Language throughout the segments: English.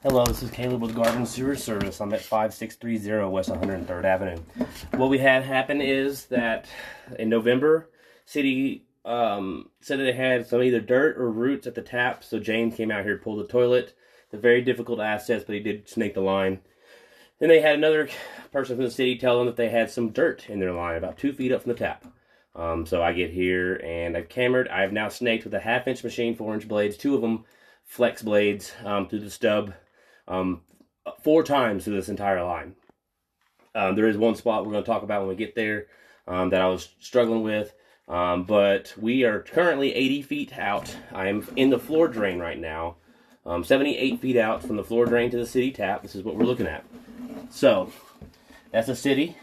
Hello, this is Caleb with Garden Sewer Service. I'm at 5630 West 103rd Avenue. What we had happen is that in November, City said that they had some either dirt or roots at the tap, so James came out here to pull the toilet. It's a very difficult access, but he did snake the line. Then they had another person from the city tell them that they had some dirt in their line, about 2 feet up from the tap. So I get here and I've cambered. I've now snaked with a 1/2-inch machine, 4-inch blades, 2 of them flex blades through the stub. 4 times through this entire line. There is one spot we're going to talk about when we get there that I was struggling with, but we are currently 80 feet out. I am in the floor drain right now, 78 feet out from the floor drain to the city tap. This is what we're looking at. So that's the city.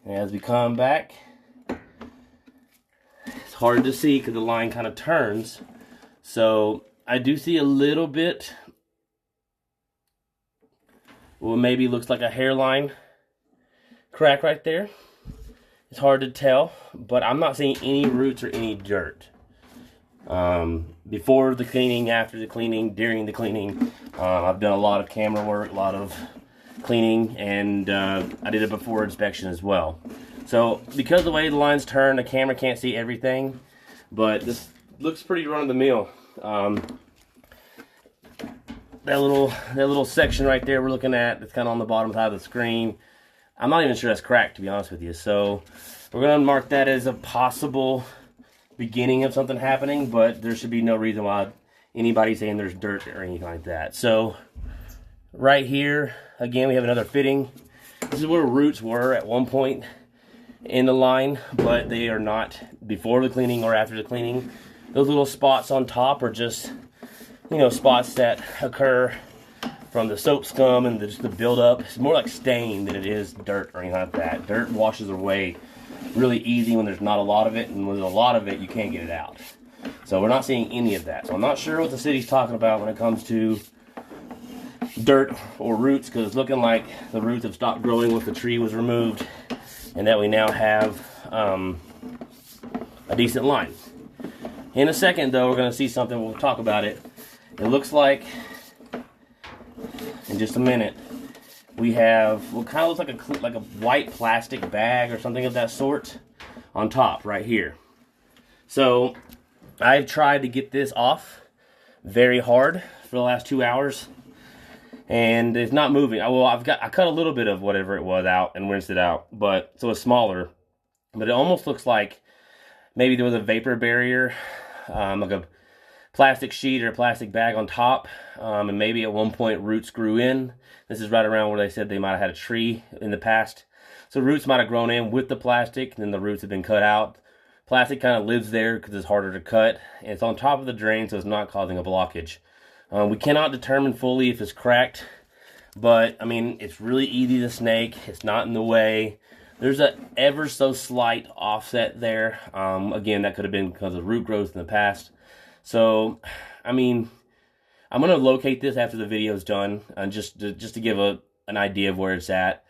And as we come back, it's hard to see because the line kind of turns. So I do see a little bit. Well, maybe looks like a hairline crack right there. It's hard to tell, but I'm not seeing any roots or any dirt. Before the cleaning, after the cleaning, during the cleaning, I've done a lot of camera work, a lot of cleaning, and I did a before inspection as well. So because of the way the lines turn, the camera can't see everything, but this looks pretty run-of-the-mill. That little section right there we're looking at, that's kind of on the bottom side of the screen, I'm not even sure that's cracked, to be honest with you. So we're going to mark that as a possible beginning of something happening, but there should be no reason why anybody's saying there's dirt or anything like that. So right here, again, we have another fitting. This is where roots were at one point in the line, but they are not before the cleaning or after the cleaning. Those little spots on top are just, you know, spots that occur from the soap scum and just the buildup. It's more like stain than it is dirt or anything like that. Dirt washes away really easy when there's not a lot of it, and when there's a lot of it, you can't get it out. So we're not seeing any of that. So I'm not sure what the city's talking about when it comes to dirt or roots, because it's looking like the roots have stopped growing once the tree was removed, and that we now have a decent line. In a second, though, we're going to see something. We'll talk about it. It looks like, in just a minute, we have what kind of looks like a white plastic bag or something of that sort on top right here. So I've tried to get this off very hard for the last 2 hours, and it's not moving. I cut a little bit of whatever it was out and rinsed it out, but so it's smaller. But it almost looks like maybe there was a vapor barrier, like a plastic sheet or a plastic bag on top, and maybe at one point roots grew in. This is right around where they said they might have had a tree in the past. So roots might have grown in with the plastic, and then the roots have been cut out. Plastic kind of lives there because it's harder to cut, and it's on top of the drain, so it's not causing a blockage. We cannot determine fully if it's cracked, but I mean, it's really easy to snake. It's not in the way. There's a ever so slight offset there. Again, that could have been because of root growth in the past. So, I mean, I'm going to locate this after the video is done, and just to give an idea of where it's at.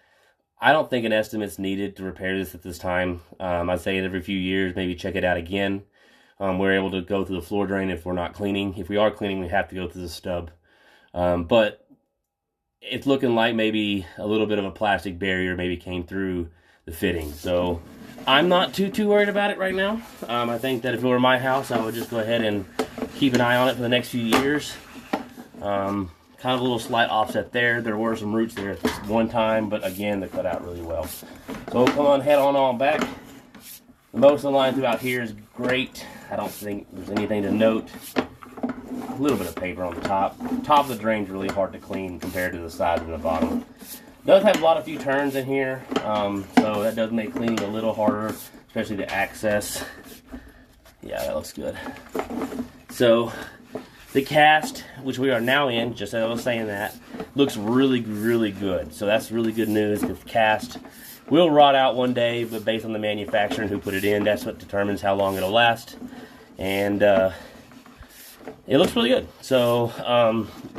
I don't think an estimate's needed to repair this at this time. I'd say every few years, maybe check it out again. We're able to go through the floor drain if we're not cleaning. If we are cleaning, we have to go through the stub. But it's looking like maybe a little bit of a plastic barrier maybe came through the fitting. So I'm not too worried about it right now. I think that if it were my house, I would just go ahead and keep an eye on it for the next few years. Kind of a little slight offset there. There were some roots there at this one time, but again, they cut out really well. So come on, head on back. Most of the line throughout here is great. I don't think there's anything to note. A little bit of paper on the top. Top of the drain's really hard to clean compared to the sides and the bottom. Does have a few turns in here, so that does make cleaning a little harder, especially to access. Yeah, that looks good. So the cast, which we are now in, just as I was saying that, looks really, really good. So that's really good news, because the cast will rot out one day, but based on the manufacturer and who put it in, that's what determines how long it'll last. And it looks really good. So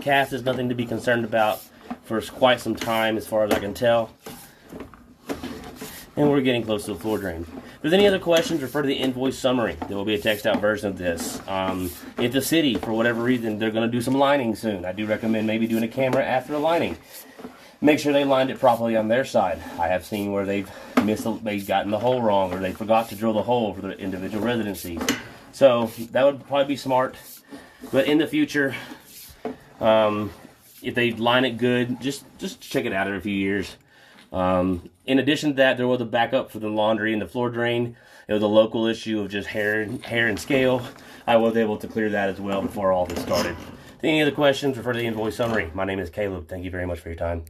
cast is nothing to be concerned about for quite some time, as far as I can tell. And we're getting close to the floor drain. there's any other questions, refer to the invoice summary. There will be a text out version of this. If the city, for whatever reason, they're going to do some lining soon, I do recommend maybe doing a camera after the lining. Make sure they lined it properly on their side. I have seen where they've gotten the hole wrong, or they forgot to drill the hole for the individual residencies. So that would probably be smart. But in the future, if they line it good, just check it out every few years. In addition to that, there was a backup for the laundry and the floor drain. It was a local issue of just hair and scale. I was able to clear that as well before all this started. Any other questions, refer to the invoice summary. My name is Caleb. Thank you very much for your time.